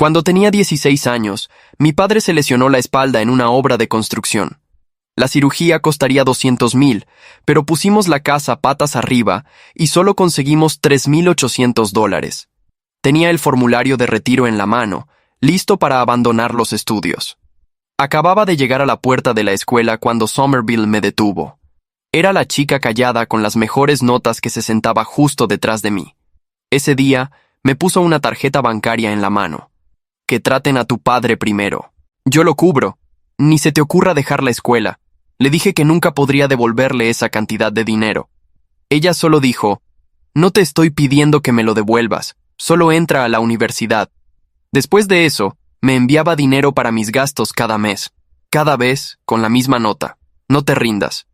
Cuando tenía 16 años, mi padre se lesionó la espalda en una obra de construcción. La cirugía costaría 200,000, pero pusimos la casa patas arriba y solo conseguimos $3,800. Tenía el formulario de retiro en la mano, listo para abandonar los estudios. Acababa de llegar a la puerta de la escuela cuando Somerville me detuvo. Era la chica callada con las mejores notas que se sentaba justo detrás de mí. Ese día, me puso una tarjeta bancaria en la mano. Que traten a tu padre primero. Yo lo cubro. Ni se te ocurra dejar la escuela. Le dije que nunca podría devolverle esa cantidad de dinero. Ella solo dijo, no te estoy pidiendo que me lo devuelvas, solo entra a la universidad. Después de eso, me enviaba dinero para mis gastos cada mes. Cada vez, con la misma nota. No te rindas.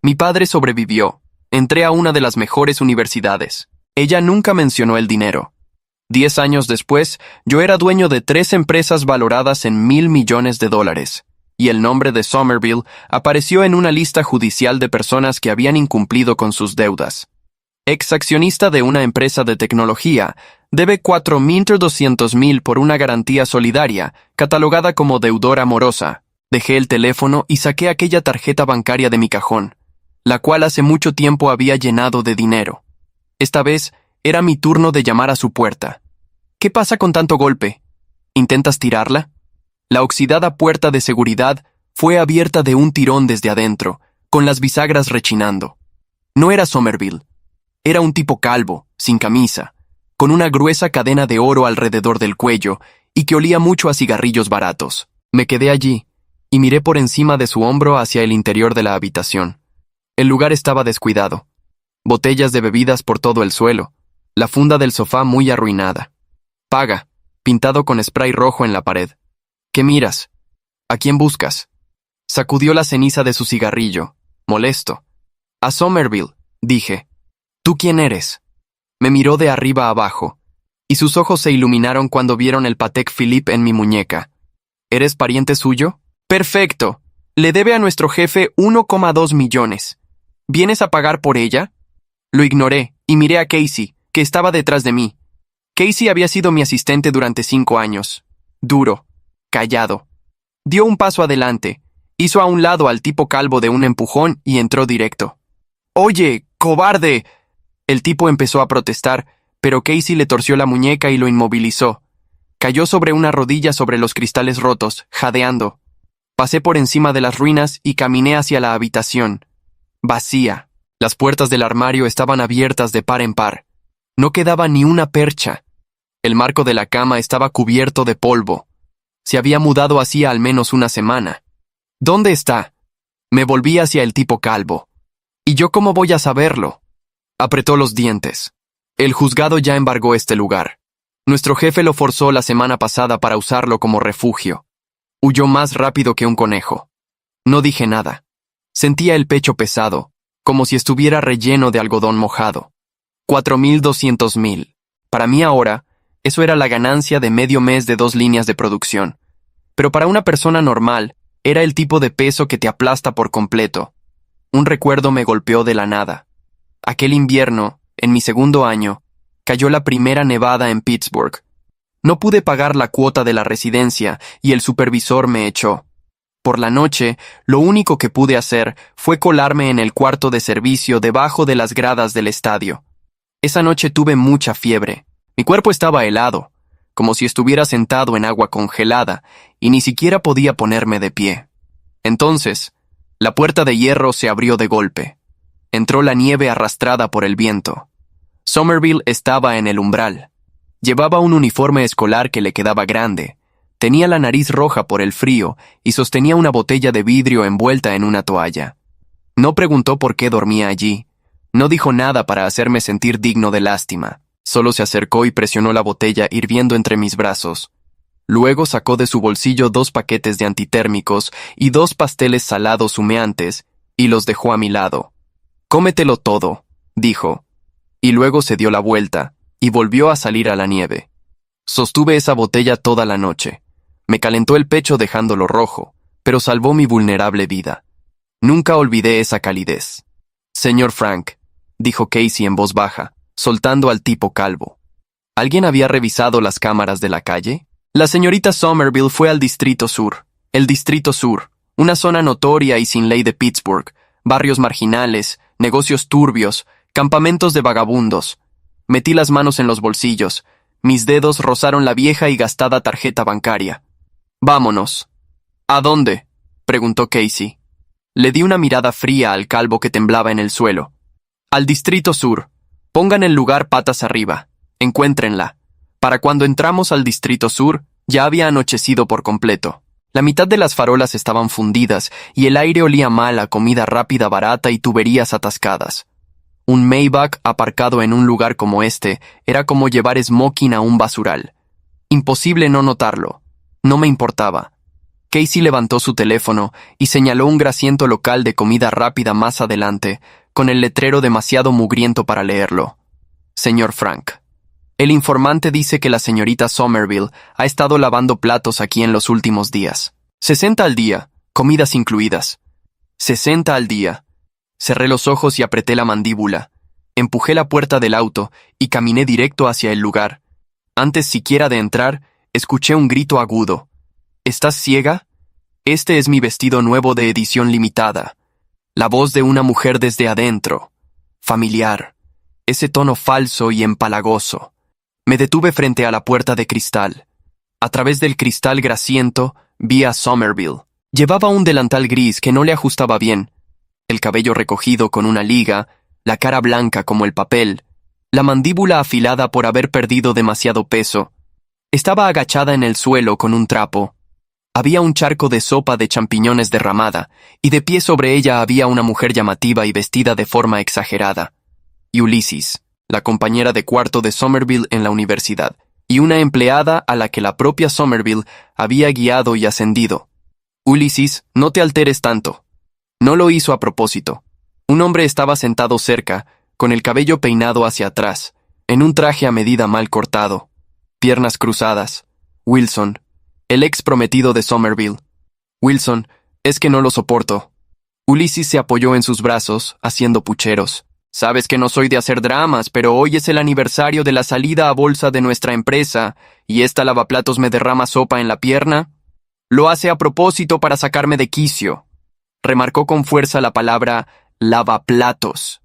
Mi padre sobrevivió. Entré a una de las mejores universidades. Ella nunca mencionó el dinero. 10 años después, yo era dueño de 3 empresas valoradas en $1,000 millones, y el nombre de Somerville apareció en una lista judicial de personas que habían incumplido con sus deudas. Ex accionista de una empresa de tecnología, debe $4,200,000 por una garantía solidaria, catalogada como deudora morosa. Dejé el teléfono y saqué aquella tarjeta bancaria de mi cajón, la cual hace mucho tiempo había llenado de dinero. Esta vez era mi turno de llamar a su puerta. ¿Qué pasa con tanto golpe? ¿Intentas tirarla? La oxidada puerta de seguridad fue abierta de un tirón desde adentro, con las bisagras rechinando. No era Somerville. Era un tipo calvo, sin camisa, con una gruesa cadena de oro alrededor del cuello y que olía mucho a cigarrillos baratos. Me quedé allí y miré por encima de su hombro hacia el interior de la habitación. El lugar estaba descuidado. Botellas de bebidas por todo el suelo, la funda del sofá muy arruinada. Paga, pintado con spray rojo en la pared. ¿Qué miras? ¿A quién buscas? Sacudió la ceniza de su cigarrillo, molesto. A Somerville, dije. ¿Tú quién eres? Me miró de arriba a abajo, y sus ojos se iluminaron cuando vieron el Patek Philippe en mi muñeca. ¿Eres pariente suyo? Perfecto. Le debe a nuestro jefe 1,2 millones. ¿Vienes a pagar por ella? Lo ignoré y miré a Casey, que estaba detrás de mí. Casey había sido mi asistente durante 5 años. Duro, callado. Dio un paso adelante, hizo a un lado al tipo calvo de un empujón y entró directo. «¡Oye, cobarde!». El tipo empezó a protestar, pero Casey le torció la muñeca y lo inmovilizó. Cayó sobre una rodilla sobre los cristales rotos, jadeando. Pasé por encima de las ruinas y caminé hacia la habitación. Vacía. Las puertas del armario estaban abiertas de par en par. No quedaba ni una percha. El marco de la cama estaba cubierto de polvo. Se había mudado hacía al menos una semana. ¿Dónde está? Me volví hacia el tipo calvo. ¿Y yo cómo voy a saberlo? Apretó los dientes. El juzgado ya embargó este lugar. Nuestro jefe lo forzó la semana pasada para usarlo como refugio. Huyó más rápido que un conejo. No dije nada. Sentía el pecho pesado, como si estuviera relleno de algodón mojado. 4,200,000. Para mí ahora, eso era la ganancia de medio mes de 2 líneas de producción. Pero para una persona normal, era el tipo de peso que te aplasta por completo. Un recuerdo me golpeó de la nada. Aquel invierno, en mi 2º año, cayó la primera nevada en Pittsburgh. No pude pagar la cuota de la residencia y el supervisor me echó. Por la noche, lo único que pude hacer fue colarme en el cuarto de servicio debajo de las gradas del estadio. Esa noche tuve mucha fiebre. Mi cuerpo estaba helado, como si estuviera sentado en agua congelada, y ni siquiera podía ponerme de pie. Entonces, la puerta de hierro se abrió de golpe. Entró la nieve arrastrada por el viento. Somerville estaba en el umbral. Llevaba un uniforme escolar que le quedaba grande. Tenía la nariz roja por el frío y sostenía una botella de vidrio envuelta en una toalla. No preguntó por qué dormía allí. No dijo nada para hacerme sentir digno de lástima. Solo se acercó y presionó la botella hirviendo entre mis brazos. Luego sacó de su bolsillo 2 paquetes de antitérmicos y 2 pasteles salados humeantes y los dejó a mi lado. «Cómetelo todo», dijo. Y luego se dio la vuelta y volvió a salir a la nieve. Sostuve esa botella toda la noche. Me calentó el pecho dejándolo rojo, pero salvó mi vulnerable vida. Nunca olvidé esa calidez. «Señor Frank», dijo Casey en voz baja, soltando al tipo calvo. ¿Alguien había revisado las cámaras de la calle? La señorita Somerville fue al Distrito Sur. El Distrito Sur, una zona notoria y sin ley de Pittsburgh, barrios marginales, negocios turbios, campamentos de vagabundos. Metí las manos en los bolsillos. Mis dedos rozaron la vieja y gastada tarjeta bancaria. Vámonos. ¿A dónde?, preguntó Casey. Le di una mirada fría al calvo que temblaba en el suelo. Al Distrito Sur. Pongan el lugar patas arriba. Encuéntrenla. Para cuando entramos al Distrito Sur, ya había anochecido por completo. La mitad de las farolas estaban fundidas y el aire olía mal a comida rápida barata y tuberías atascadas. Un Maybach aparcado en un lugar como este era como llevar smoking a un basural. Imposible no notarlo. No me importaba. Casey levantó su teléfono y señaló un grasiento local de comida rápida más adelante, con el letrero demasiado mugriento para leerlo. Señor Frank. El informante dice que la señorita Somerville ha estado lavando platos aquí en los últimos días. 60 al día, comidas incluidas. 60 al día. Cerré los ojos y apreté la mandíbula. Empujé la puerta del auto y caminé directo hacia el lugar. Antes siquiera de entrar, escuché un grito agudo. ¿Estás ciega? Este es mi vestido nuevo de edición limitada. La voz de una mujer desde adentro. Familiar. Ese tono falso y empalagoso. Me detuve frente a la puerta de cristal. A través del cristal grasiento, vi a Somerville. Llevaba un delantal gris que no le ajustaba bien, el cabello recogido con una liga, la cara blanca como el papel, la mandíbula afilada por haber perdido demasiado peso. Estaba agachada en el suelo con un trapo. Había un charco de sopa de champiñones derramada, y de pie sobre ella había una mujer llamativa y vestida de forma exagerada. Ulysses, la compañera de cuarto de Somerville en la universidad, y una empleada a la que la propia Somerville había guiado y ascendido. Ulysses, no te alteres tanto. No lo hizo a propósito. Un hombre estaba sentado cerca, con el cabello peinado hacia atrás, en un traje a medida mal cortado, piernas cruzadas. Wilson, el ex prometido de Somerville. Wilson, es que no lo soporto. Ulysses se apoyó en sus brazos, haciendo pucheros. Sabes que no soy de hacer dramas, pero hoy es el aniversario de la salida a bolsa de nuestra empresa, y esta lavaplatos me derrama sopa en la pierna. Lo hace a propósito para sacarme de quicio. Remarcó con fuerza la palabra lavaplatos.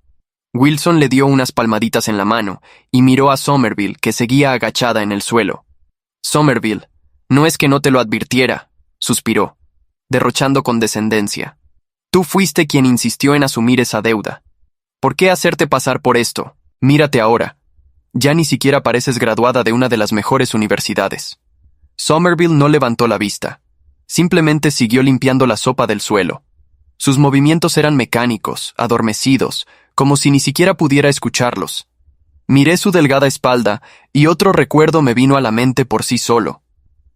Wilson le dio unas palmaditas en la mano y miró a Somerville, que seguía agachada en el suelo. Somerville, no es que no te lo advirtiera, suspiró, derrochando condescendencia. Tú fuiste quien insistió en asumir esa deuda. ¿Por qué hacerte pasar por esto? Mírate ahora. Ya ni siquiera pareces graduada de una de las mejores universidades. Somerville no levantó la vista. Simplemente siguió limpiando la sopa del suelo. Sus movimientos eran mecánicos, adormecidos, como si ni siquiera pudiera escucharlos. Miré su delgada espalda y otro recuerdo me vino a la mente por sí solo.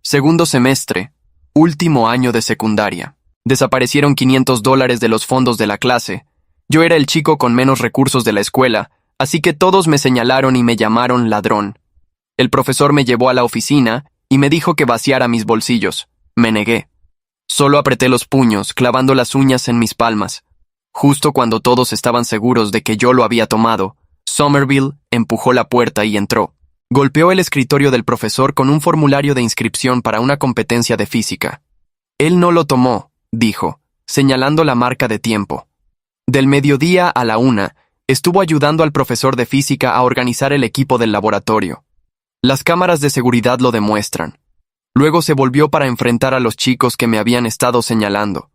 Segundo semestre, último año de secundaria. Desaparecieron $500 de los fondos de la clase. Yo era el chico con menos recursos de la escuela, así que todos me señalaron y me llamaron ladrón. El profesor me llevó a la oficina y me dijo que vaciara mis bolsillos. Me negué. Solo apreté los puños, clavando las uñas en mis palmas. Justo cuando todos estaban seguros de que yo lo había tomado, Somerville empujó la puerta y entró. Golpeó el escritorio del profesor con un formulario de inscripción para una competencia de física. Él no lo tomó, dijo, señalando la marca de tiempo. Del mediodía a la 1, estuvo ayudando al profesor de física a organizar el equipo del laboratorio. Las cámaras de seguridad lo demuestran. Luego se volvió para enfrentar a los chicos que me habían estado señalando.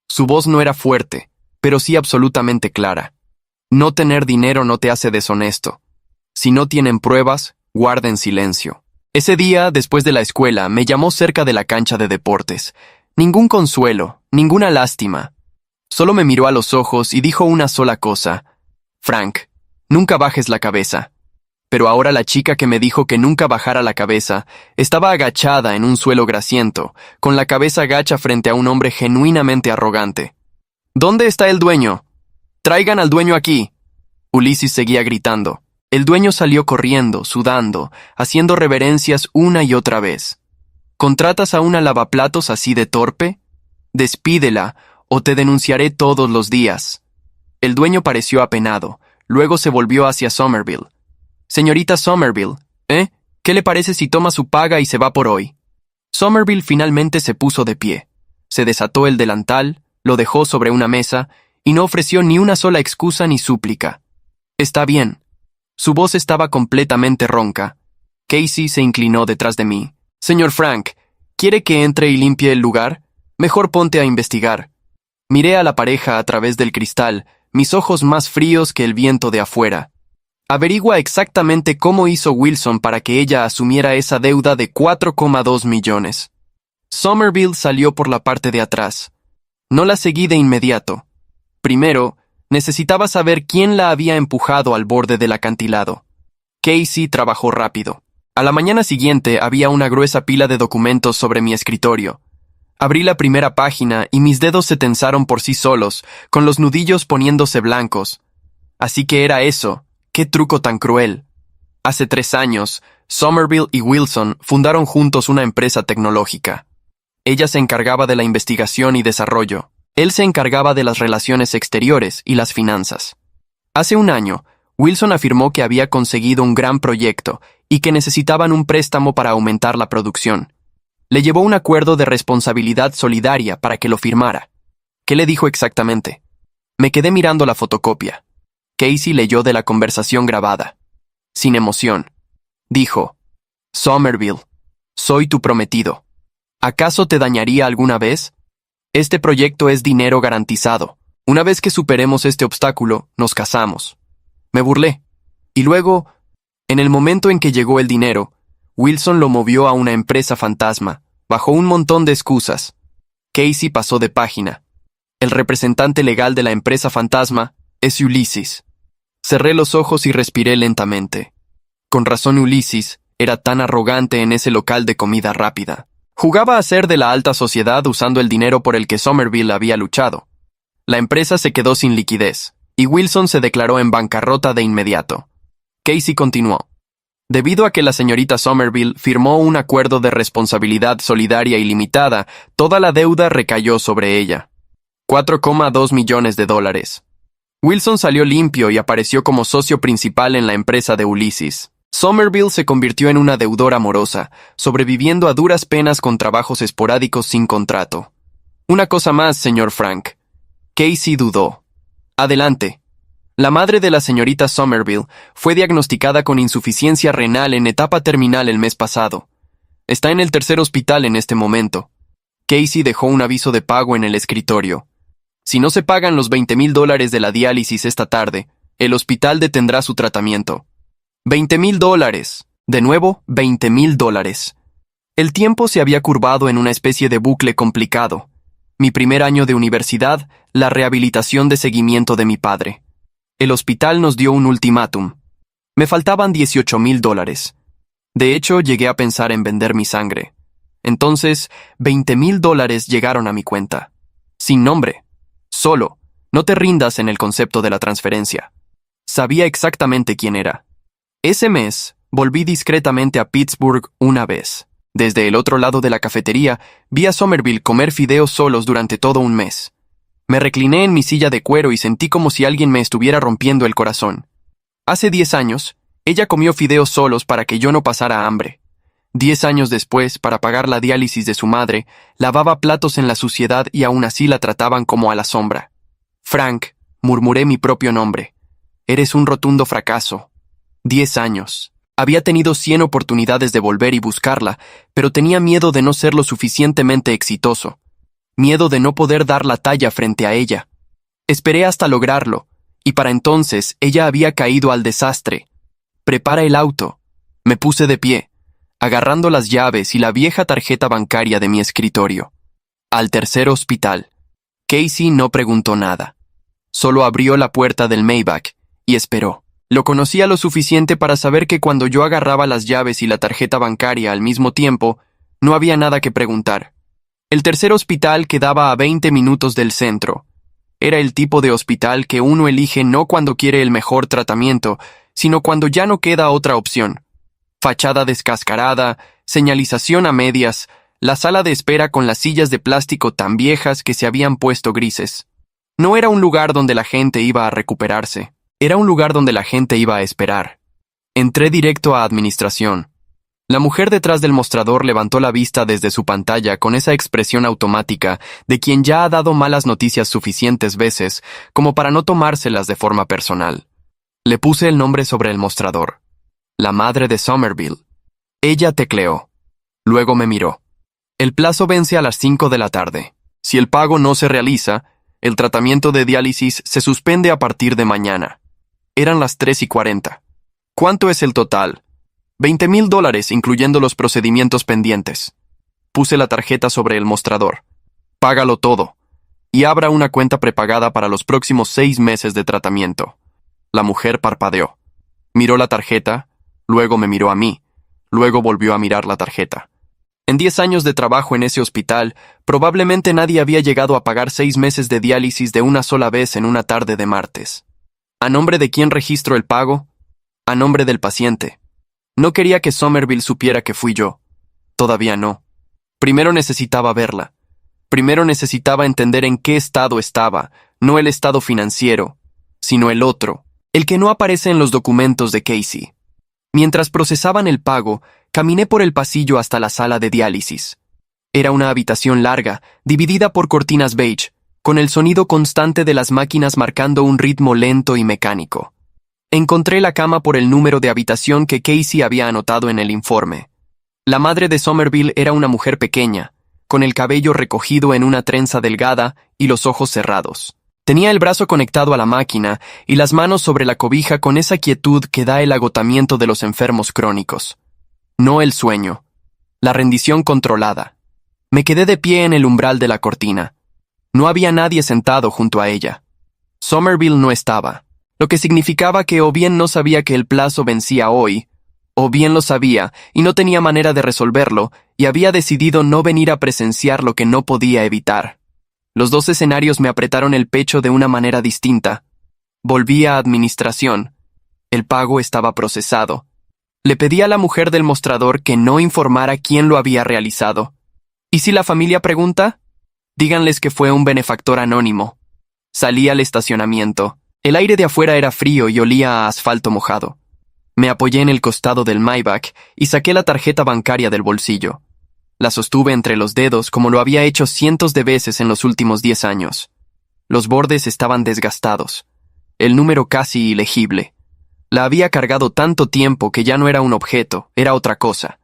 Su voz no era fuerte, pero sí absolutamente clara. No tener dinero no te hace deshonesto. Si no tienen pruebas, guarden silencio. Ese día, después de la escuela, me llamó cerca de la cancha de deportes. Ningún consuelo, ninguna lástima. Solo me miró a los ojos y dijo una sola cosa. Frank, nunca bajes la cabeza. Pero ahora la chica que me dijo que nunca bajara la cabeza estaba agachada en un suelo grasiento, con la cabeza gacha frente a un hombre genuinamente arrogante. ¿Dónde está el dueño? Traigan al dueño aquí. Ulysses seguía gritando. El dueño salió corriendo, sudando, haciendo reverencias una y otra vez. ¿Contratas a una lavaplatos así de torpe? Despídela, o te denunciaré todos los días. El dueño pareció apenado, luego se volvió hacia Somerville. Señorita Somerville, ¿Qué le parece si toma su paga y se va por hoy? Somerville finalmente se puso de pie. Se desató el delantal, lo dejó sobre una mesa y no ofreció ni una sola excusa ni súplica. «Está bien». Su voz estaba completamente ronca. Casey se inclinó detrás de mí. «Señor Frank, ¿quiere que entre y limpie el lugar? Mejor ponte a investigar». Miré a la pareja a través del cristal, mis ojos más fríos que el viento de afuera. «Averigua exactamente cómo hizo Wilson para que ella asumiera esa deuda de 4,2 millones». Somerville salió por la parte de atrás. No la seguí de inmediato. Primero, necesitaba saber quién la había empujado al borde del acantilado. Casey trabajó rápido. A la mañana siguiente había una gruesa pila de documentos sobre mi escritorio. Abrí la primera página y mis dedos se tensaron por sí solos, con los nudillos poniéndose blancos. Así que era eso. ¡Qué truco tan cruel! Hace 3 años, Somerville y Wilson fundaron juntos una empresa tecnológica. Ella se encargaba de la investigación y desarrollo. Él se encargaba de las relaciones exteriores y las finanzas. Hace 1 año, Wilson afirmó que había conseguido un gran proyecto y que necesitaban un préstamo para aumentar la producción. Le llevó un acuerdo de responsabilidad solidaria para que lo firmara. ¿Qué le dijo exactamente? Me quedé mirando la fotocopia. Casey leyó de la conversación grabada. Sin emoción. Dijo: «Somerville, soy tu prometido. ¿Acaso te dañaría alguna vez? Este proyecto es dinero garantizado. Una vez que superemos este obstáculo, nos casamos». Me burlé. Y luego, en el momento en que llegó el dinero, Wilson lo movió a una empresa fantasma, bajo un montón de excusas. Casey pasó de página. El representante legal de la empresa fantasma es Ulysses. Cerré los ojos y respiré lentamente. Con razón Ulysses era tan arrogante en ese local de comida rápida. Jugaba a ser de la alta sociedad usando el dinero por el que Somerville había luchado. La empresa se quedó sin liquidez, y Wilson se declaró en bancarrota de inmediato. Casey continuó. Debido a que la señorita Somerville firmó un acuerdo de responsabilidad solidaria ilimitada, toda la deuda recayó sobre ella. 4,2 millones de dólares. Wilson salió limpio y apareció como socio principal en la empresa de Ulysses. Somerville se convirtió en una deudora morosa, sobreviviendo a duras penas con trabajos esporádicos sin contrato. Una cosa más, señor Frank. Casey dudó. Adelante. La madre de la señorita Somerville fue diagnosticada con insuficiencia renal en etapa terminal el mes pasado. Está en el 3er hospital en este momento. Casey dejó un aviso de pago en el escritorio. Si no se pagan los $20,000 de la diálisis esta tarde, el hospital detendrá su tratamiento. $20,000. De nuevo, $20,000. El tiempo se había curvado en una especie de bucle complicado. Mi primer año de universidad, la rehabilitación de seguimiento de mi padre. El hospital nos dio un ultimátum. Me faltaban $18,000. De hecho, llegué a pensar en vender mi sangre. Entonces, $20,000 llegaron a mi cuenta. Sin nombre. Solo. No te rindas en el concepto de la transferencia. Sabía exactamente quién era. Ese mes, volví discretamente a Pittsburgh una vez. Desde el otro lado de la cafetería, vi a Somerville comer fideos solos durante todo un mes. Me recliné en mi silla de cuero y sentí como si alguien me estuviera rompiendo el corazón. Hace 10 años, ella comió fideos solos para que yo no pasara hambre. 10 años después, para pagar la diálisis de su madre, lavaba platos en la suciedad y aún así la trataban como a la sombra. Frank, murmuré mi propio nombre. Eres un rotundo fracaso. 10 años. Había tenido 100 oportunidades de volver y buscarla, pero tenía miedo de no ser lo suficientemente exitoso. Miedo de no poder dar la talla frente a ella. Esperé hasta lograrlo, y para entonces ella había caído al desastre. Prepara el auto. Me puse de pie, agarrando las llaves y la vieja tarjeta bancaria de mi escritorio. Al 3er hospital. Casey no preguntó nada. Solo abrió la puerta del Maybach y esperó. Lo conocía lo suficiente para saber que cuando yo agarraba las llaves y la tarjeta bancaria al mismo tiempo, no había nada que preguntar. El 3er hospital quedaba a 20 minutos del centro. Era el tipo de hospital que uno elige no cuando quiere el mejor tratamiento, sino cuando ya no queda otra opción. Fachada descascarada, señalización a medias, la sala de espera con las sillas de plástico tan viejas que se habían puesto grises. No era un lugar donde la gente iba a recuperarse. Era un lugar donde la gente iba a esperar. Entré directo a administración. La mujer detrás del mostrador levantó la vista desde su pantalla con esa expresión automática de quien ya ha dado malas noticias suficientes veces como para no tomárselas de forma personal. Le puse el nombre sobre el mostrador. La madre de Somerville. Ella tecleó. Luego me miró. El plazo vence a las 5 de la tarde. Si el pago no se realiza, el tratamiento de diálisis se suspende a partir de mañana. Eran las 3:40. ¿Cuánto es el total? $20,000, incluyendo los procedimientos pendientes. Puse la tarjeta sobre el mostrador. Págalo todo. Y abra una cuenta prepagada para los próximos 6 meses de tratamiento. La mujer parpadeó. Miró la tarjeta, luego me miró a mí, luego volvió a mirar la tarjeta. En 10 años de trabajo en ese hospital, probablemente nadie había llegado a pagar 6 meses de diálisis de una sola vez en una tarde de martes. ¿A nombre de quién registro el pago? A nombre del paciente. No quería que Somerville supiera que fui yo. Todavía no. Primero necesitaba verla. Primero necesitaba entender en qué estado estaba, no el estado financiero, sino el otro, el que no aparece en los documentos de Casey. Mientras procesaban el pago, caminé por el pasillo hasta la sala de diálisis. Era una habitación larga, dividida por cortinas beige, con el sonido constante de las máquinas marcando un ritmo lento y mecánico. Encontré la cama por el número de habitación que Casey había anotado en el informe. La madre de Somerville era una mujer pequeña, con el cabello recogido en una trenza delgada y los ojos cerrados. Tenía el brazo conectado a la máquina y las manos sobre la cobija con esa quietud que da el agotamiento de los enfermos crónicos. No el sueño. La rendición controlada. Me quedé de pie en el umbral de la cortina. No había nadie sentado junto a ella. Somerville no estaba, lo que significaba que o bien no sabía que el plazo vencía hoy, o bien lo sabía y no tenía manera de resolverlo y había decidido no venir a presenciar lo que no podía evitar. Los dos escenarios me apretaron el pecho de una manera distinta. Volví a administración. El pago estaba procesado. Le pedí a la mujer del mostrador que no informara quién lo había realizado. ¿Y si la familia pregunta? Díganles que fue un benefactor anónimo. Salí al estacionamiento. El aire de afuera era frío y olía a asfalto mojado. Me apoyé en el costado del Maybach y saqué la tarjeta bancaria del bolsillo. La sostuve entre los dedos como lo había hecho cientos de veces en los últimos 10 años. Los bordes estaban desgastados. El número casi ilegible. La había cargado tanto tiempo que ya no era un objeto, era otra cosa.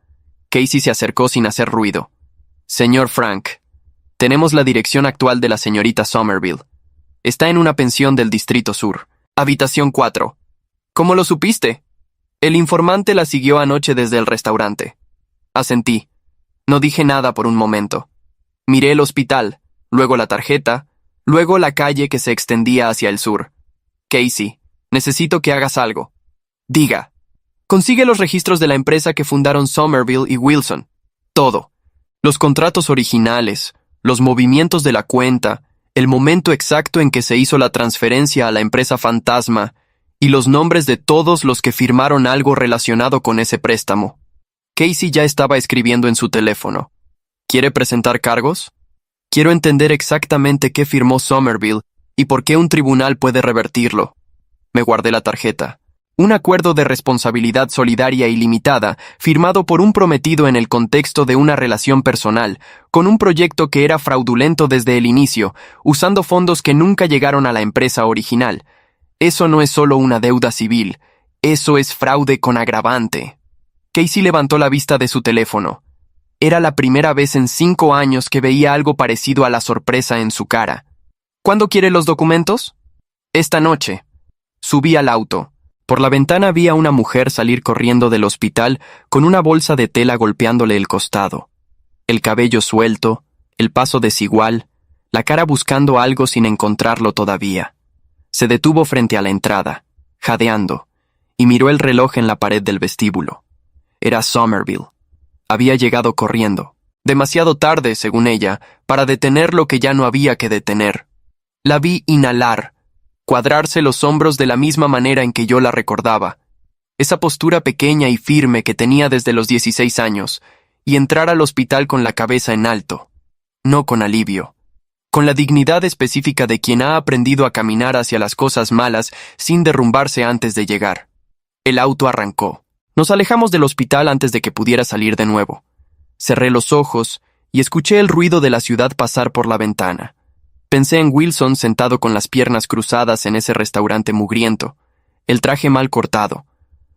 Casey se acercó sin hacer ruido. Señor Frank, tenemos la dirección actual de la señorita Somerville. Está en una pensión del Distrito Sur. Habitación 4. ¿Cómo lo supiste? El informante la siguió anoche desde el restaurante. Asentí. No dije nada por un momento. Miré el hospital, luego la tarjeta, luego la calle que se extendía hacia el sur. Casey, necesito que hagas algo. Diga. Consigue los registros de la empresa que fundaron Somerville y Wilson. Todo. Los contratos originales, los movimientos de la cuenta, el momento exacto en que se hizo la transferencia a la empresa fantasma y los nombres de todos los que firmaron algo relacionado con ese préstamo. Casey ya estaba escribiendo en su teléfono. ¿Quiere presentar cargos? Quiero entender exactamente qué firmó Somerville y por qué un tribunal puede revertirlo. Me guardé la tarjeta. Un acuerdo de responsabilidad solidaria ilimitada, firmado por un prometido en el contexto de una relación personal, con un proyecto que era fraudulento desde el inicio, usando fondos que nunca llegaron a la empresa original. Eso no es solo una deuda civil, eso es fraude con agravante. Casey levantó la vista de su teléfono. Era la primera vez en 5 años que veía algo parecido a la sorpresa en su cara. ¿Cuándo quiere los documentos? Esta noche. Subí al auto. Por la ventana vi a una mujer salir corriendo del hospital con una bolsa de tela golpeándole el costado. El cabello suelto, el paso desigual, la cara buscando algo sin encontrarlo todavía. Se detuvo frente a la entrada, jadeando, y miró el reloj en la pared del vestíbulo. Era Somerville. Había llegado corriendo, demasiado tarde, según ella, para detener lo que ya no había que detener. La vi inhalar, cuadrarse los hombros de la misma manera en que yo la recordaba, esa postura pequeña y firme que tenía desde los 16 años, y entrar al hospital con la cabeza en alto, no con alivio, con la dignidad específica de quien ha aprendido a caminar hacia las cosas malas sin derrumbarse antes de llegar. El auto arrancó. Nos alejamos del hospital antes de que pudiera salir de nuevo. Cerré los ojos y escuché el ruido de la ciudad pasar por la ventana. Pensé en Wilson sentado con las piernas cruzadas en ese restaurante mugriento, el traje mal cortado,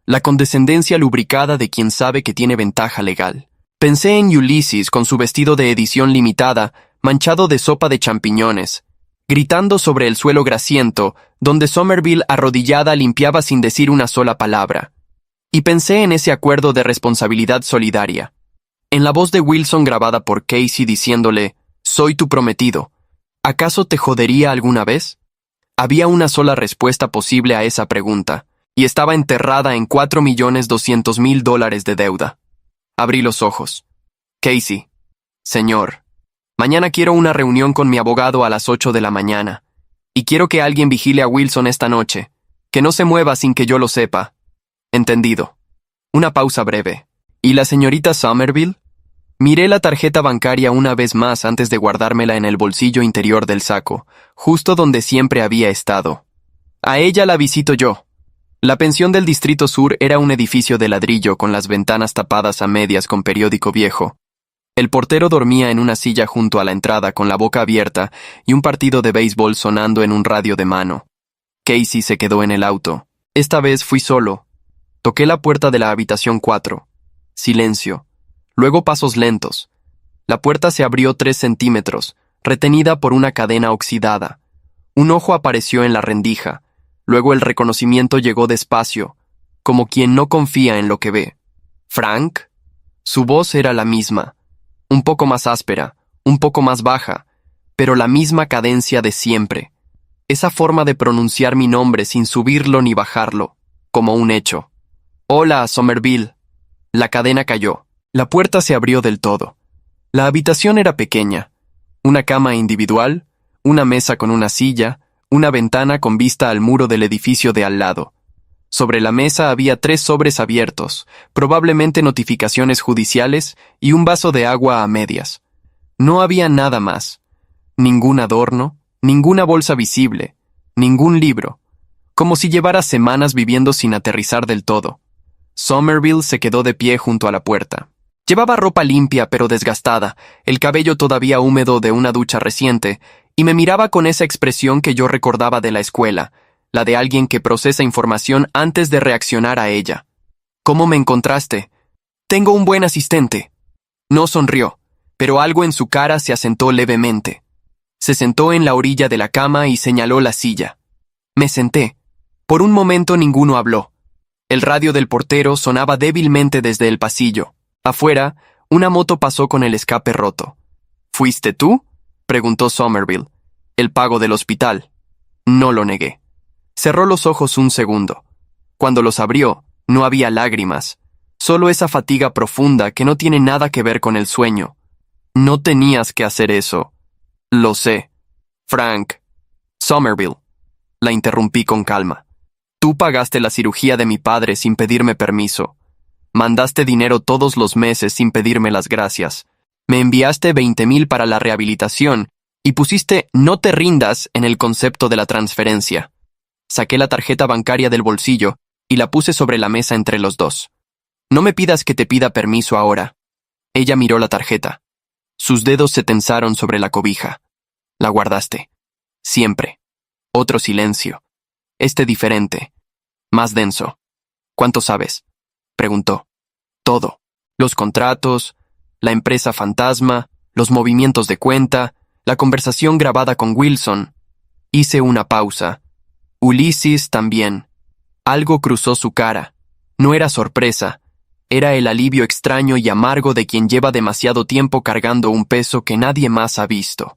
la condescendencia lubricada de quien sabe que tiene ventaja legal. Pensé en Ulysses con su vestido de edición limitada, manchado de sopa de champiñones, gritando sobre el suelo grasiento, donde Somerville arrodillada limpiaba sin decir una sola palabra. Y pensé en ese acuerdo de responsabilidad solidaria, en la voz de Wilson grabada por Casey diciéndole, «Soy tu prometido. ¿Acaso te jodería alguna vez?» Había una sola respuesta posible a esa pregunta, y estaba enterrada en $4.200.000 de deuda. Abrí los ojos. «Casey, señor, mañana quiero una reunión con mi abogado a las 8 de la mañana, y quiero que alguien vigile a Wilson esta noche, que no se mueva sin que yo lo sepa». «Entendido». Una pausa breve. «¿Y la señorita Somerville?» Miré la tarjeta bancaria una vez más antes de guardármela en el bolsillo interior del saco, justo donde siempre había estado. «A ella la visito yo». La pensión del Distrito Sur era un edificio de ladrillo con las ventanas tapadas a medias con periódico viejo. El portero dormía en una silla junto a la entrada con la boca abierta y un partido de béisbol sonando en un radio de mano. Casey se quedó en el auto. Esta vez fui solo. Toqué la puerta de la habitación 4. Silencio. Luego pasos lentos. La puerta se abrió 3 centímetros, retenida por una cadena oxidada. Un ojo apareció en la rendija. Luego el reconocimiento llegó despacio, como quien no confía en lo que ve. «¿Frank?» Su voz era la misma, un poco más áspera, un poco más baja, pero la misma cadencia de siempre. Esa forma de pronunciar mi nombre sin subirlo ni bajarlo, como un hecho. «Hola, Somerville». La cadena cayó. La puerta se abrió del todo. La habitación era pequeña. Una cama individual, una mesa con una silla, una ventana con vista al muro del edificio de al lado. Sobre la mesa había 3 sobres abiertos, probablemente notificaciones judiciales, y un vaso de agua a medias. No había nada más. Ningún adorno, ninguna bolsa visible, ningún libro. Como si llevara semanas viviendo sin aterrizar del todo. Somerville se quedó de pie junto a la puerta. Llevaba ropa limpia pero desgastada, el cabello todavía húmedo de una ducha reciente, y me miraba con esa expresión que yo recordaba de la escuela, la de alguien que procesa información antes de reaccionar a ella. «¿Cómo me encontraste?» «Tengo un buen asistente». No sonrió, pero algo en su cara se asentó levemente. Se sentó en la orilla de la cama y señaló la silla. Me senté. Por un momento ninguno habló. El radio del portero sonaba débilmente desde el pasillo. Afuera, una moto pasó con el escape roto. «¿Fuiste tú?», preguntó Somerville. «El pago del hospital». No lo negué. Cerró los ojos un segundo. Cuando los abrió, no había lágrimas, solo esa fatiga profunda que no tiene nada que ver con el sueño. «No tenías que hacer eso». «Lo sé». «Frank». «Somerville». La interrumpí con calma. «Tú pagaste la cirugía de mi padre sin pedirme permiso. Mandaste dinero todos los meses sin pedirme las gracias. Me enviaste 20,000 para la rehabilitación y pusiste «no te rindas» en el concepto de la transferencia. Saqué la tarjeta bancaria del bolsillo y la puse sobre la mesa entre los dos. «No me pidas que te pida permiso ahora». Ella miró la tarjeta. Sus dedos se tensaron sobre la cobija. «La guardaste. Siempre». Otro silencio. Este diferente. Más denso. «¿Cuánto sabes?», preguntó. «Todo. Los contratos, la empresa fantasma, los movimientos de cuenta, la conversación grabada con Wilson». Hice una pausa. Ulysses también. Algo cruzó su cara. No era sorpresa. Era el alivio extraño y amargo de quien lleva demasiado tiempo cargando un peso que nadie más ha visto.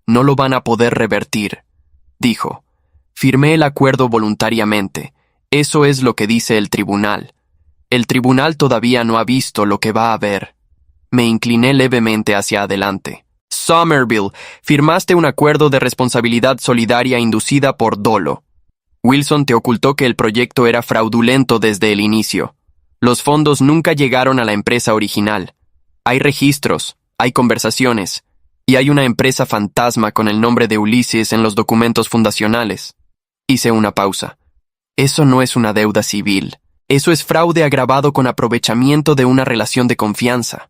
«No lo van a poder revertir», dijo. «Firmé el acuerdo voluntariamente. Eso es lo que dice el tribunal. El tribunal todavía no ha visto lo que va a ver». Me incliné levemente hacia adelante. «Somerville, firmaste un acuerdo de responsabilidad solidaria inducida por dolo. Wilson te ocultó que el proyecto era fraudulento desde el inicio. Los fondos nunca llegaron a la empresa original. Hay registros, hay conversaciones, y hay una empresa fantasma con el nombre de Ulysses en los documentos fundacionales». Hice una pausa. «Eso no es una deuda civil». Eso es fraude agravado con aprovechamiento de una relación de confianza.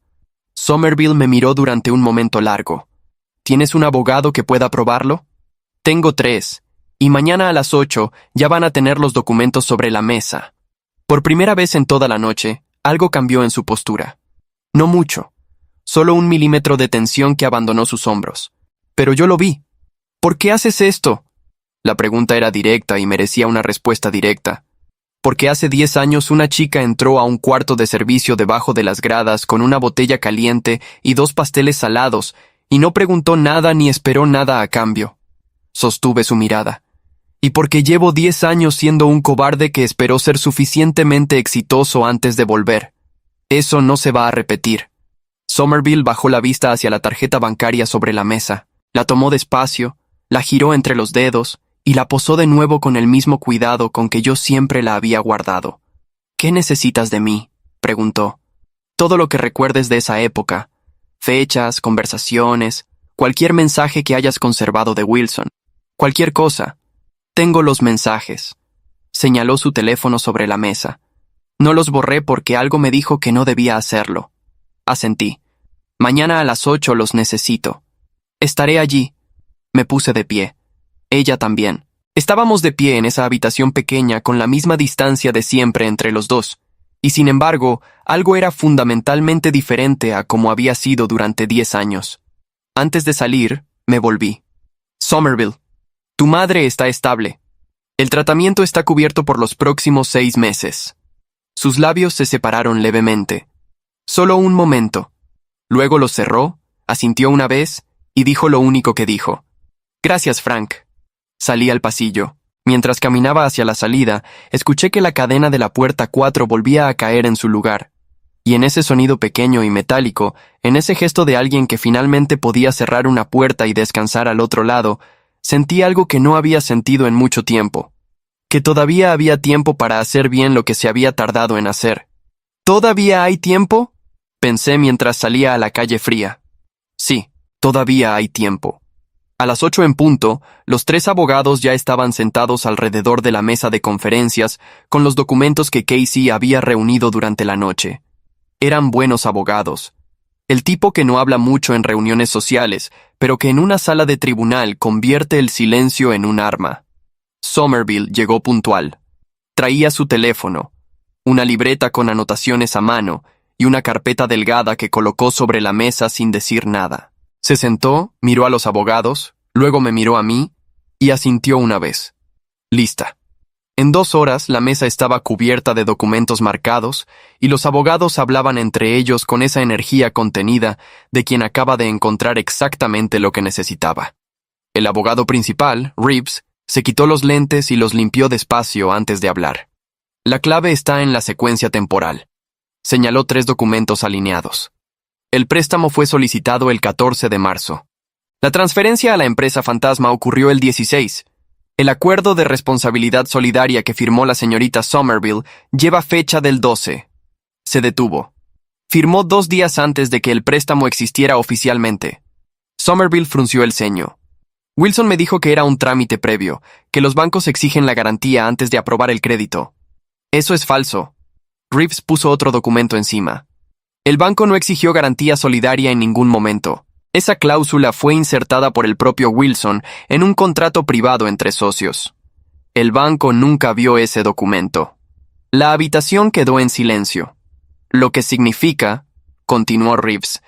Somerville me miró durante un momento largo. ¿Tienes un abogado que pueda probarlo? Tengo 3, y mañana a las 8 ya van a tener los documentos sobre la mesa. Por primera vez en toda la noche, algo cambió en su postura. No mucho, solo 1 milímetro de tensión que abandonó sus hombros. Pero yo lo vi. ¿Por qué haces esto? La pregunta era directa y merecía una respuesta directa. Porque hace 10 años una chica entró a un cuarto de servicio debajo de las gradas con una botella caliente y 2 pasteles salados, y no preguntó nada ni esperó nada a cambio. Sostuve su mirada. Y porque llevo 10 años siendo un cobarde que esperó ser suficientemente exitoso antes de volver. Eso no se va a repetir. Somerville bajó la vista hacia la tarjeta bancaria sobre la mesa, la tomó despacio, la giró entre los dedos, y la posó de nuevo con el mismo cuidado con que yo siempre la había guardado. ¿Qué necesitas de mí?, preguntó. Todo lo que recuerdes de esa época. Fechas, conversaciones, cualquier mensaje que hayas conservado de Wilson. Cualquier cosa. Tengo los mensajes. Señaló su teléfono sobre la mesa. No los borré porque algo me dijo que no debía hacerlo. Asentí. Mañana a las 8 los necesito. Estaré allí. Me puse de pie. Ella también. Estábamos de pie en esa habitación pequeña con la misma distancia de siempre entre los dos, y sin embargo, algo era fundamentalmente diferente a como había sido durante 10 años. Antes de salir, me volví. Somerville, tu madre está estable. El tratamiento está cubierto por los próximos 6 meses. Sus labios se separaron levemente. Solo un momento. Luego los cerró, asintió una vez y dijo lo único que dijo. Gracias, Frank. Salí al pasillo. Mientras caminaba hacia la salida, escuché que la cadena de la puerta 4 volvía a caer en su lugar. Y en ese sonido pequeño y metálico, en ese gesto de alguien que finalmente podía cerrar una puerta y descansar al otro lado, sentí algo que no había sentido en mucho tiempo. Que todavía había tiempo para hacer bien lo que se había tardado en hacer. ¿Todavía hay tiempo?, pensé mientras salía a la calle fría. Sí, todavía hay tiempo. A las 8 en punto, los 3 abogados ya estaban sentados alrededor de la mesa de conferencias con los documentos que Casey había reunido durante la noche. Eran buenos abogados. El tipo que no habla mucho en reuniones sociales, pero que en una sala de tribunal convierte el silencio en un arma. Somerville llegó puntual. Traía su teléfono, una libreta con anotaciones a mano y una carpeta delgada que colocó sobre la mesa sin decir nada. Se sentó, miró a los abogados, luego me miró a mí y asintió una vez. Lista. En 2 horas la mesa estaba cubierta de documentos marcados y los abogados hablaban entre ellos con esa energía contenida de quien acaba de encontrar exactamente lo que necesitaba. El abogado principal, Reeves, se quitó los lentes y los limpió despacio antes de hablar. La clave está en la secuencia temporal. Señaló 3 documentos alineados. El préstamo fue solicitado el 14 de marzo. La transferencia a la empresa fantasma ocurrió el 16. El acuerdo de responsabilidad solidaria que firmó la señorita Somerville lleva fecha del 12. Se detuvo. Firmó 2 días antes de que el préstamo existiera oficialmente. Somerville frunció el ceño. Wilson me dijo que era un trámite previo, que los bancos exigen la garantía antes de aprobar el crédito. Eso es falso. Reeves puso otro documento encima. El banco no exigió garantía solidaria en ningún momento. Esa cláusula fue insertada por el propio Wilson en un contrato privado entre socios. El banco nunca vio ese documento. La habitación quedó en silencio. Lo que significa, continuó Reeves,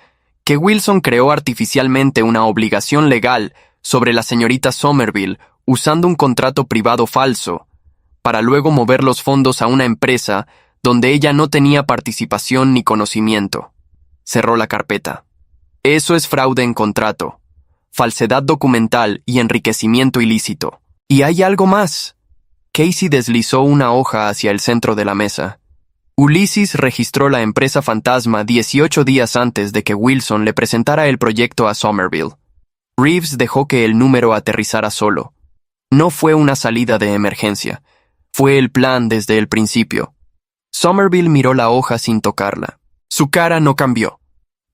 que Wilson creó artificialmente una obligación legal sobre la señorita Somerville usando un contrato privado falso, para luego mover los fondos a una empresa donde ella no tenía participación ni conocimiento. Cerró la carpeta. Eso es fraude en contrato, falsedad documental y enriquecimiento ilícito. Y hay algo más. Casey deslizó una hoja hacia el centro de la mesa. Ulysses registró la empresa fantasma 18 días antes de que Wilson le presentara el proyecto a Somerville. Reeves dejó que el número aterrizara solo. No fue una salida de emergencia. Fue el plan desde el principio. Somerville miró la hoja sin tocarla. Su cara no cambió,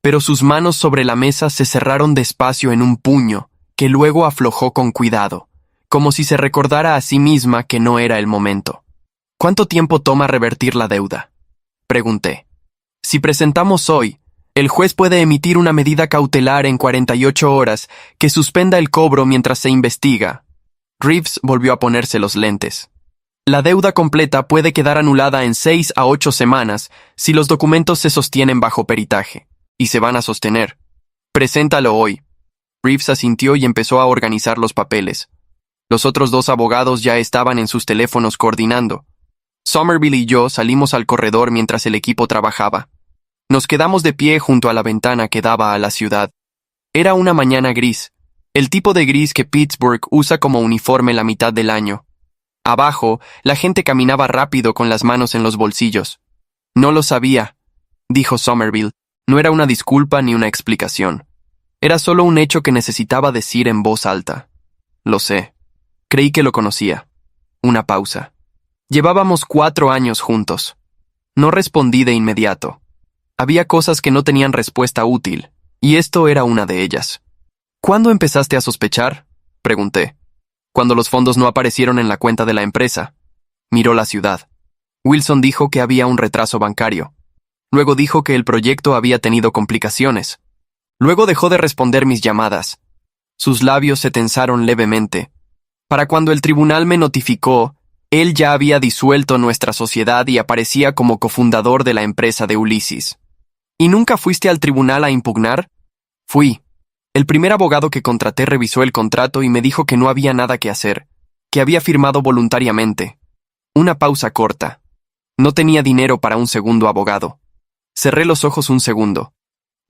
pero sus manos sobre la mesa se cerraron despacio en un puño, que luego aflojó con cuidado, como si se recordara a sí misma que no era el momento. ¿Cuánto tiempo toma revertir la deuda? Pregunté. Si presentamos hoy, el juez puede emitir una medida cautelar en 48 horas que suspenda el cobro mientras se investiga. Reeves volvió a ponerse los lentes. La deuda completa puede quedar anulada en 6 a 8 semanas si los documentos se sostienen bajo peritaje, y se van a sostener. Preséntalo hoy. Reeves asintió y empezó a organizar los papeles. Los otros 2 abogados ya estaban en sus teléfonos coordinando. Somerville y yo salimos al corredor mientras el equipo trabajaba. Nos quedamos de pie junto a la ventana que daba a la ciudad. Era una mañana gris, el tipo de gris que Pittsburgh usa como uniforme la mitad del año. Abajo, la gente caminaba rápido con las manos en los bolsillos. No lo sabía, dijo Somerville. No era una disculpa ni una explicación. Era solo un hecho que necesitaba decir en voz alta. Lo sé. Creí que lo conocía. Una pausa. Llevábamos 4 años juntos. No respondí de inmediato. Había cosas que no tenían respuesta útil, y esto era una de ellas. ¿Cuándo empezaste a sospechar?, pregunté. Cuando los fondos no aparecieron en la cuenta de la empresa. Miró la ciudad. Wilson dijo que había un retraso bancario. Luego dijo que el proyecto había tenido complicaciones. Luego dejó de responder mis llamadas. Sus labios se tensaron levemente. Para cuando el tribunal me notificó, él ya había disuelto nuestra sociedad y aparecía como cofundador de la empresa de Ulysses. ¿Y nunca fuiste al tribunal a impugnar? Fui. El primer abogado que contraté revisó el contrato y me dijo que no había nada que hacer, que había firmado voluntariamente. Una pausa corta. No tenía dinero para un segundo abogado. Cerré los ojos un segundo.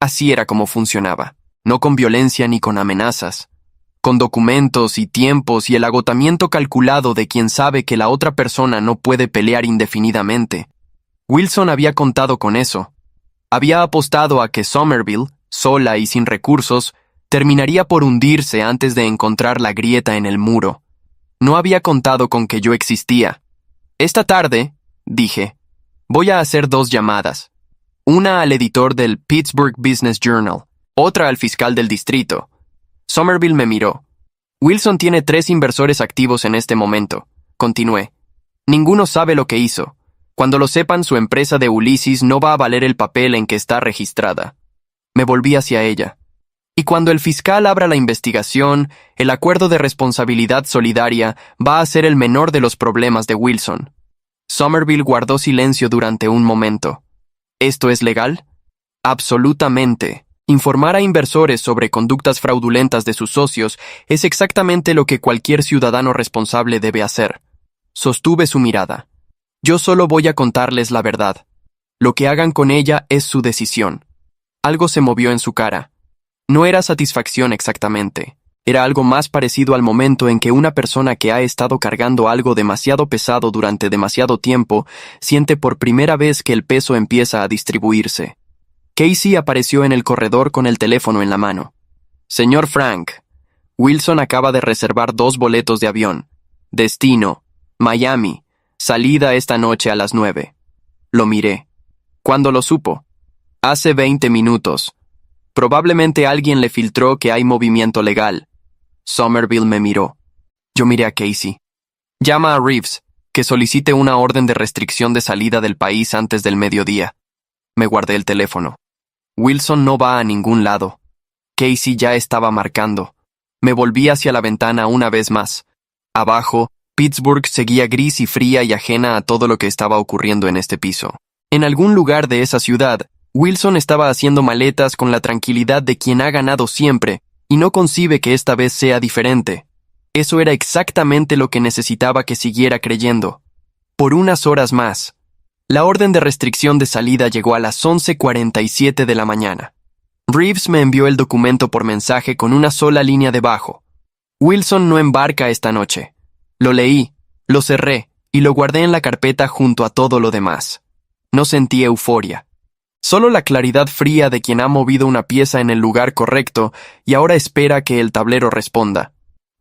Así era como funcionaba, no con violencia ni con amenazas, con documentos y tiempos y el agotamiento calculado de quien sabe que la otra persona no puede pelear indefinidamente. Wilson había contado con eso. Había apostado a que Somerville, sola y sin recursos, terminaría por hundirse antes de encontrar la grieta en el muro. No había contado con que yo existía. Esta tarde, dije, voy a hacer 2 llamadas. Una al editor del Pittsburgh Business Journal, otra al fiscal del distrito. Somerville me miró. Wilson tiene 3 inversores activos en este momento, continué. Ninguno sabe lo que hizo. Cuando lo sepan, su empresa de Ulysses no va a valer el papel en que está registrada. Me volví hacia ella. Y cuando el fiscal abra la investigación, el acuerdo de responsabilidad solidaria va a ser el menor de los problemas de Wilson. Somerville guardó silencio durante un momento. ¿Esto es legal? Absolutamente. Informar a inversores sobre conductas fraudulentas de sus socios es exactamente lo que cualquier ciudadano responsable debe hacer. Sostuve su mirada. Yo solo voy a contarles la verdad. Lo que hagan con ella es su decisión. Algo se movió en su cara. No era satisfacción exactamente. Era algo más parecido al momento en que una persona que ha estado cargando algo demasiado pesado durante demasiado tiempo siente por primera vez que el peso empieza a distribuirse. Casey apareció en el corredor con el teléfono en la mano. Señor Frank, Wilson acaba de reservar 2 boletos de avión. Destino, Miami. Salida esta noche a las 9. Lo miré. ¿Cuándo lo supo? Hace 20 minutos. Probablemente alguien le filtró que hay movimiento legal. Somerville me miró. Yo miré a Casey. Llama a Reeves, que solicite una orden de restricción de salida del país antes del mediodía. Me guardé el teléfono. Wilson no va a ningún lado. Casey ya estaba marcando. Me volví hacia la ventana una vez más. Abajo, Pittsburgh seguía gris y fría y ajena a todo lo que estaba ocurriendo en este piso. En algún lugar de esa ciudad, Wilson estaba haciendo maletas con la tranquilidad de quien ha ganado siempre, y no concibe que esta vez sea diferente. Eso era exactamente lo que necesitaba que siguiera creyendo. Por unas horas más. La orden de restricción de salida llegó a las 11:47 de la mañana. Reeves me envió el documento por mensaje con una sola línea debajo. Wilson no embarca esta noche. Lo leí, lo cerré y lo guardé en la carpeta junto a todo lo demás. No sentí euforia. Solo la claridad fría de quien ha movido una pieza en el lugar correcto y ahora espera que el tablero responda.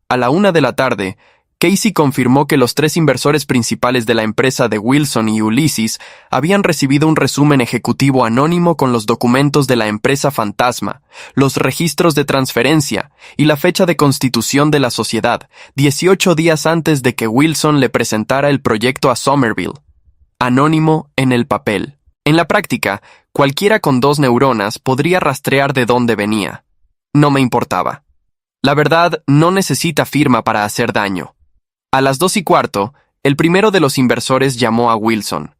A la 1 de la tarde, Casey confirmó que los 3 inversores principales de la empresa de Wilson y Ulysses habían recibido un resumen ejecutivo anónimo con los documentos de la empresa fantasma, los registros de transferencia y la fecha de constitución de la sociedad, 18 días antes de que Wilson le presentara el proyecto a Somerville. Anónimo en el papel. En la práctica, cualquiera con 2 neuronas podría rastrear de dónde venía. No me importaba. La verdad no necesita firma para hacer daño. A las 2:15, el primero de los inversores llamó a Wilson.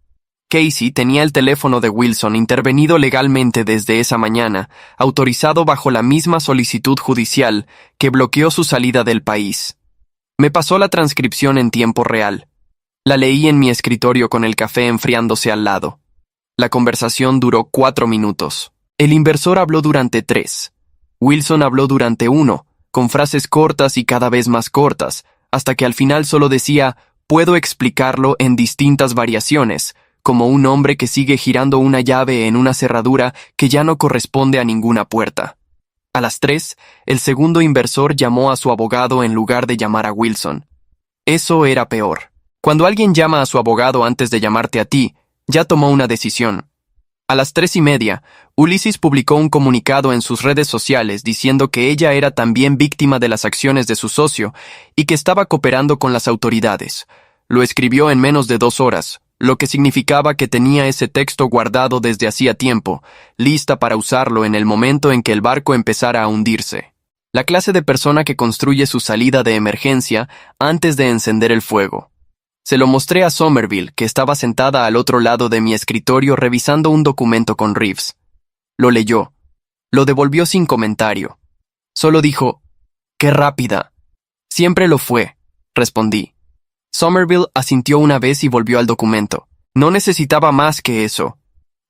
Casey tenía el teléfono de Wilson intervenido legalmente desde esa mañana, autorizado bajo la misma solicitud judicial que bloqueó su salida del país. Me pasó la transcripción en tiempo real. La leí en mi escritorio con el café enfriándose al lado. La conversación duró 4 minutos. El inversor habló durante 3. Wilson habló durante 1, con frases cortas y cada vez más cortas, hasta que al final solo decía, puedo explicarlo en distintas variaciones, como un hombre que sigue girando una llave en una cerradura que ya no corresponde a ninguna puerta. A las 3, el segundo inversor llamó a su abogado en lugar de llamar a Wilson. Eso era peor. Cuando alguien llama a su abogado antes de llamarte a ti, ya tomó una decisión. A las 3:30, Ulysses publicó un comunicado en sus redes sociales diciendo que ella era también víctima de las acciones de su socio y que estaba cooperando con las autoridades. Lo escribió en menos de 2 horas, lo que significaba que tenía ese texto guardado desde hacía tiempo, lista para usarlo en el momento en que el barco empezara a hundirse. La clase de persona que construye su salida de emergencia antes de encender el fuego. Se lo mostré a Somerville, que estaba sentada al otro lado de mi escritorio revisando un documento con Reeves. Lo leyó. Lo devolvió sin comentario. Solo dijo, «¡Qué rápida!». «Siempre lo fue», respondí. Somerville asintió una vez y volvió al documento. No necesitaba más que eso.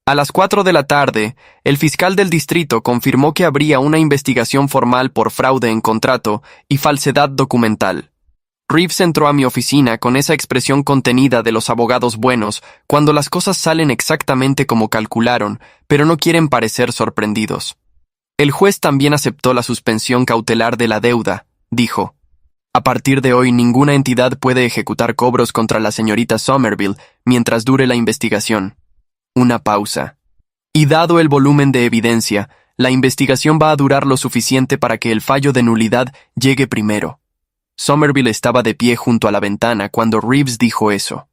A las 4 de la tarde, el fiscal del distrito confirmó que habría una investigación formal por fraude en contrato y falsedad documental. Reeves entró a mi oficina con esa expresión contenida de los abogados buenos cuando las cosas salen exactamente como calcularon, pero no quieren parecer sorprendidos. El juez también aceptó la suspensión cautelar de la deuda, dijo. A partir de hoy ninguna entidad puede ejecutar cobros contra la señorita Somerville mientras dure la investigación. Una pausa. Y dado el volumen de evidencia, la investigación va a durar lo suficiente para que el fallo de nulidad llegue primero. Somerville estaba de pie junto a la ventana cuando Reeves dijo eso.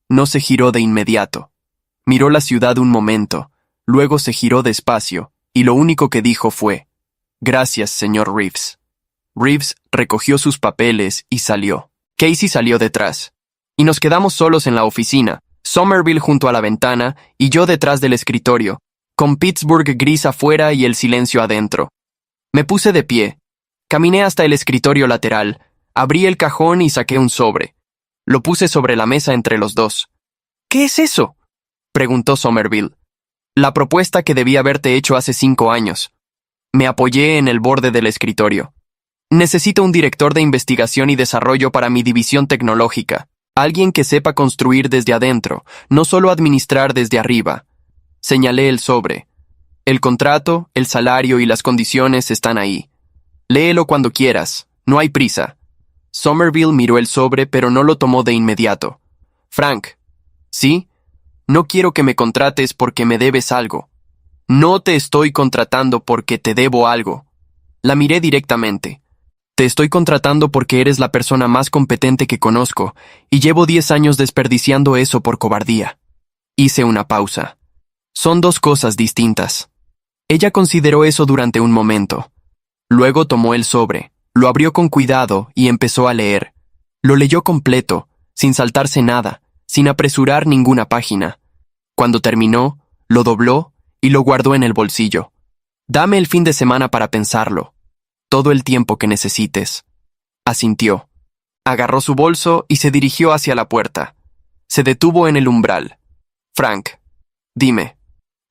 No se giró de inmediato. Miró la ciudad un momento, luego se giró despacio, y lo único que dijo fue, «Gracias, señor Reeves». Reeves recogió sus papeles y salió. Casey salió detrás. Y nos quedamos solos en la oficina, Somerville junto a la ventana y yo detrás del escritorio, con Pittsburgh gris afuera y el silencio adentro. Me puse de pie. Caminé hasta el escritorio lateral. Abrí el cajón y saqué un sobre. Lo puse sobre la mesa entre los dos. «¿Qué es eso?», preguntó Somerville. «La propuesta que debí haberte hecho hace 5 años». Me apoyé en el borde del escritorio. «Necesito un director de investigación y desarrollo para mi división tecnológica. Alguien que sepa construir desde adentro, no solo administrar desde arriba». Señalé el sobre. «El contrato, el salario y las condiciones están ahí. Léelo cuando quieras. No hay prisa». Somerville miró el sobre pero no lo tomó de inmediato. «Frank». «¿Sí? No quiero que me contrates porque me debes algo». «No te estoy contratando porque te debo algo». La miré directamente. «Te estoy contratando porque eres la persona más competente que conozco y llevo 10 años desperdiciando eso por cobardía». Hice una pausa. «Son 2 cosas distintas». Ella consideró eso durante un momento. Luego tomó el sobre. Lo abrió con cuidado y empezó a leer. Lo leyó completo, sin saltarse nada, sin apresurar ninguna página. Cuando terminó, lo dobló y lo guardó en el bolsillo. «Dame el fin de semana para pensarlo. Todo el tiempo que necesites». Asintió. Agarró su bolso y se dirigió hacia la puerta. Se detuvo en el umbral. «Frank, dime».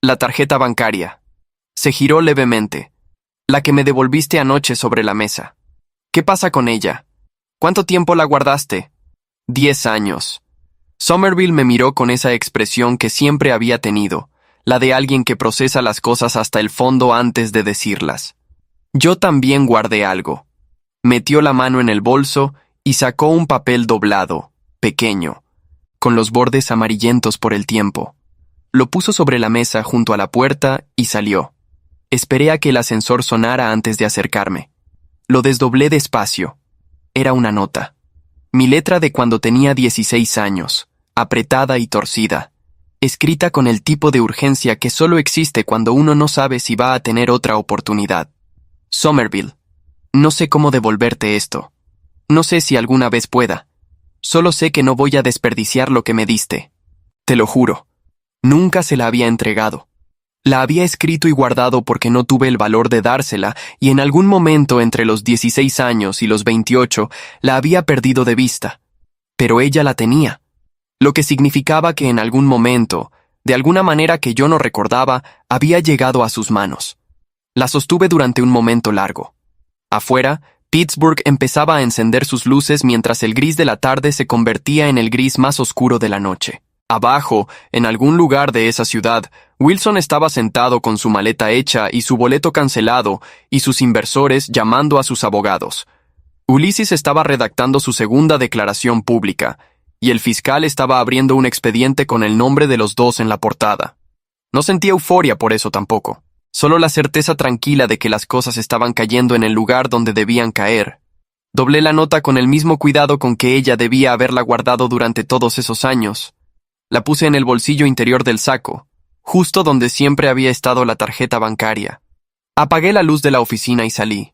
«La tarjeta bancaria». Se giró levemente. «La que me devolviste anoche sobre la mesa». «¿Qué pasa con ella? ¿Cuánto tiempo la guardaste?» 10 años. Somerville me miró con esa expresión que siempre había tenido, la de alguien que procesa las cosas hasta el fondo antes de decirlas. Yo también guardé algo. Metió la mano en el bolso y sacó un papel doblado, pequeño, con los bordes amarillentos por el tiempo. Lo puso sobre la mesa junto a la puerta y salió. Esperé a que el ascensor sonara antes de acercarme. Lo desdoblé despacio. Era una nota. Mi letra de cuando tenía 16 años, apretada y torcida, escrita con el tipo de urgencia que solo existe cuando uno no sabe si va a tener otra oportunidad. Somerville, no sé cómo devolverte esto. No sé si alguna vez pueda. Solo sé que no voy a desperdiciar lo que me diste. Te lo juro. Nunca se la había entregado. La había escrito y guardado porque no tuve el valor de dársela y en algún momento entre los 16 años y los 28 la había perdido de vista. Pero ella la tenía. Lo que significaba que en algún momento, de alguna manera que yo no recordaba, había llegado a sus manos. La sostuve durante un momento largo. Afuera, Pittsburgh empezaba a encender sus luces mientras el gris de la tarde se convertía en el gris más oscuro de la noche. Abajo, en algún lugar de esa ciudad, Wilson estaba sentado con su maleta hecha y su boleto cancelado y sus inversores llamando a sus abogados. Ulysses estaba redactando su segunda declaración pública, y el fiscal estaba abriendo un expediente con el nombre de los dos en la portada. No sentía euforia por eso tampoco, solo la certeza tranquila de que las cosas estaban cayendo en el lugar donde debían caer. Doblé la nota con el mismo cuidado con que ella debía haberla guardado durante todos esos años. La puse en el bolsillo interior del saco, justo donde siempre había estado la tarjeta bancaria. Apagué la luz de la oficina y salí.